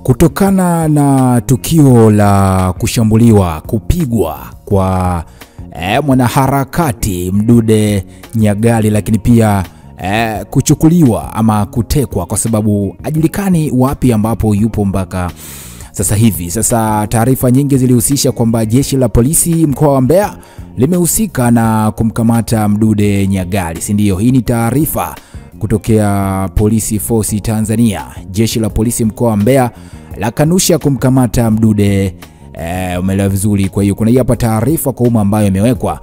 Kutokana na tukio la kushambuliwa, kupigwa kwa mwanaharakati Mdude Nyagali, lakini pia kuchukuliwa ama kutekwa kwa sababu hajulikani wapi ambapo yupo mpaka sasa hivi. Sasa taarifa nyingi zilihusisha kwamba jeshi la polisi mkoa wa Mbeya limehusika na kumkamata Mdude Nyagali, si ndio? Hii ni taarifa kutokea Polisi Force Tanzania. Jeshi la polisi mkoa wa Mbeya la kanusha kumkamata Mdude. Umeelewa vizuri. Kwa hiyo kuna hapa taarifa kwa umma ambayo imewekwa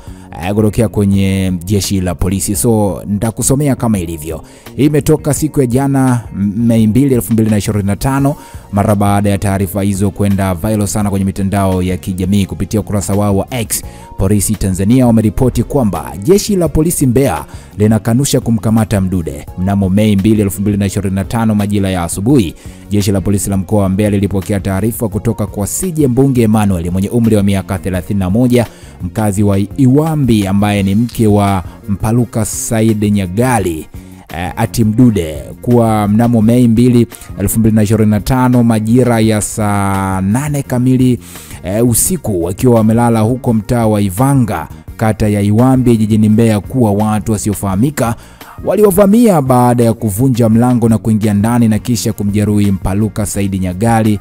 kutokea kwenye jeshi la polisi. So nitakusomea kama ilivyo. Hii imetoka siku ya jana Mei 2, 2025 mara baada ya taarifa hizo kwenda viral sana kwenye mitandao ya kijamii kupitia ukurasa wao wa X. Polisi Tanzania wameripoti kwamba jeshi la polisi Mbeya linakanusha kumkamata Mdude. Mnamo Mei 2, 2025 majira ya asubuhi, jeshi la polisi la mkoa wa Mbeya lilipokea taarifa kutoka kwa CJ Mbunge Emmanuel mwenye umri wa miaka 31, mkazi wa Iwambi ambaye ni mke wa Mpaluka Said Nyagali ati Mdude kuwa mnamo Mei 2, 2025 majira ya saa 8 kamili usiku wakiwa wamelala huko mtaa wa Ivanga kata ya Iwambi jijini Mbeya kuwa watu wasiofahamika waliovamia baada ya kuvunja mlango na kuingia ndani na kisha kumjeruhi Mpaluka Said Nyagali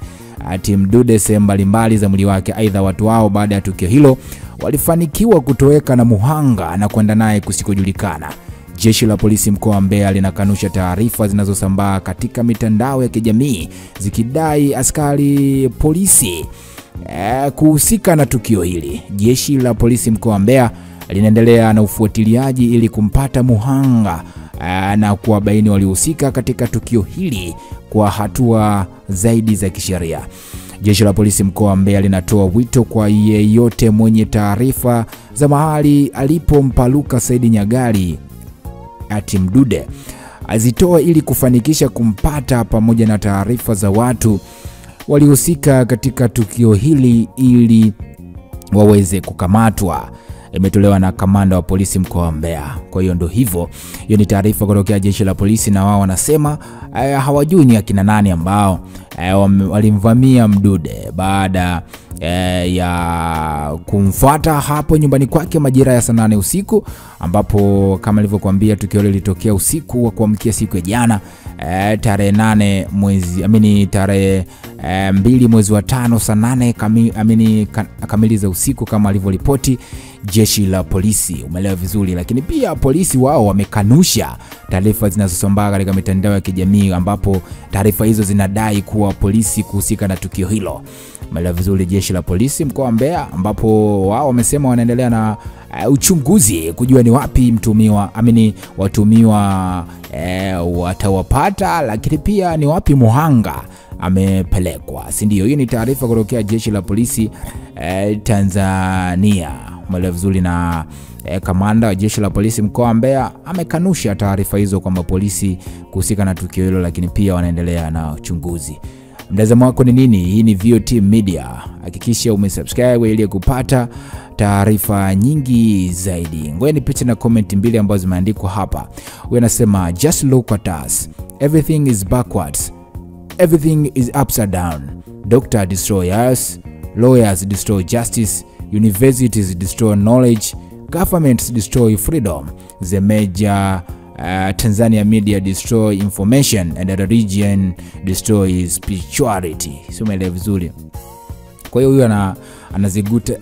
ati Mdude sehemu mbalimbali za mwili wake. Aidha, watu hao baada ya tukio hilo walifanikiwa kutoweka na muhanga na kwenda naye kusikojulikana. Jeshi la polisi mkoa wa Mbeya linakanusha taarifa zinazosambaa katika mitandao ya kijamii zikidai askari polisi kuhusika na tukio hili. Jeshi la polisi mkoa wa Mbeya linaendelea na ufuatiliaji ili kumpata muhanga na kuwabaini waliohusika katika tukio hili kwa hatua zaidi za kisheria. Jeshi la polisi mkoa wa Mbeya linatoa wito kwa yeyote mwenye taarifa za mahali alipo Mpaluka Said Nyagali ati Mdude azitoe ili kufanikisha kumpata, pamoja na taarifa za watu waliohusika katika tukio hili ili waweze kukamatwa. Imetolewa na kamanda wa polisi mkoa wa Mbeya. Kwa hiyo ndio hivyo. Hiyo ni taarifa kutoka jeshi la polisi, na wao wanasema hawajui ni akina nani ambao walimvamia Mdude baada ya kumfuata hapo nyumbani kwake majira ya saa 8 usiku, ambapo kama nilivyokuambia tukio hilo lilitokea usiku wa kuamkia siku ya jana tarehe 8 mwezi tarehe 2 mwezi wa 5 saa 8 kamili za usiku kama alivyoripoti jeshi la polisi. Umeelewa vizuri. Lakini pia polisi wao wamekanusha taarifa zinazosambaa katika mitandao ya kijamii ambapo taarifa hizo zinadai kuwa polisi kuhusika na tukio hilo. Umeelewa vizuri. Jeshi la polisi mkoa wa Mbeya ambapo wao wamesema wanaendelea na uchunguzi kujua ni wapi watumiwa watawapata, lakini pia ni wapi muhanga amepelekwa, si ndio? Hiyo ni taarifa kutoka jeshi la polisi Tanzania. Umeelewa vizuri. Na kamanda wa jeshi la polisi mkoa wa Mbeya amekanusha taarifa hizo kwamba polisi kuhusika na tukio hilo, lakini pia wanaendelea na uchunguzi. Mtazamo wako ni nini? Hii ni VOT Media. Hakikisha umesubscribe ili kupata taarifa nyingi zaidi. Ngoja nipite na comment mbili ambazo zimeandikwa hapa. Wewe unasema just look at us. Everything is backwards. Everything is upside down. Doctor destroy us. Lawyers destroy justice. Universities destroy knowledge. Governments destroy freedom. The major Tanzania media destroy information and the religion destroy spirituality. Sio umeelewa vizuri. Kwa hiyo huyo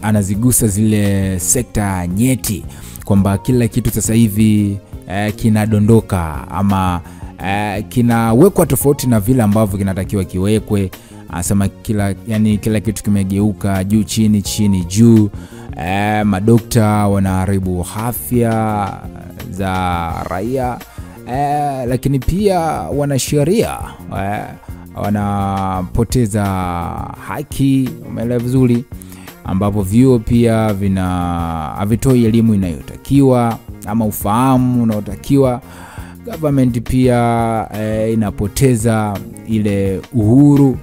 anazigusa zile sekta nyeti kwamba kila kitu sasa hivi kinadondoka ama kinawekwa tofauti na vile ambavyo kinatakiwa kiwekwe. Anasema kila kitu kimegeuka juu chini, chini juu. Madokta wanaharibu afya za raia, lakini pia wanasheria wanapoteza haki. Umeelewa vizuri. Ambapo vyuo pia havitoi elimu inayotakiwa ama ufahamu unaotakiwa. Government pia inapoteza ile uhuru,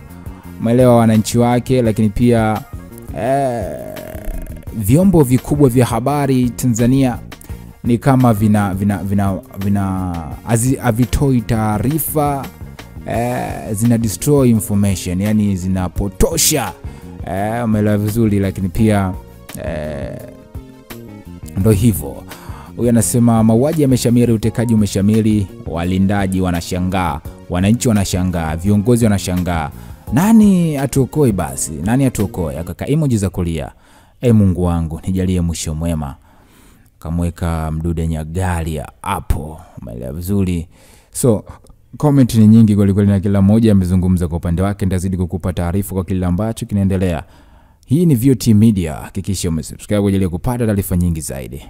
umeelewa, wananchi wake. Lakini pia vyombo vikubwa vya habari Tanzania ni kama havitoi taarifa, zina destroy information, yani zinapotosha. Umeelewa vizuri, lakini pia ndo hivyo. Huyu anasema mauaji yameshamiri, utekaji umeshamiri, walindaji wanashangaa, wananchi wanashangaa, viongozi wanashangaa. Nani atuokoe basi? Nani atuokoe? Akaka emoji za kulia. Mungu wangu nijalie mwisho mwema. Kamweka Mdude Nyagali hapo. Umeelewa vizuri. So comment ni nyingi kweli kweli na kila mmoja amezungumza kwa upande wake. Ndazidi kukupa taarifa kwa kile ambacho kinaendelea. Hii ni VOT Media. Hakikisha umesubscribe kwa ajili ya kupata taarifa nyingi zaidi.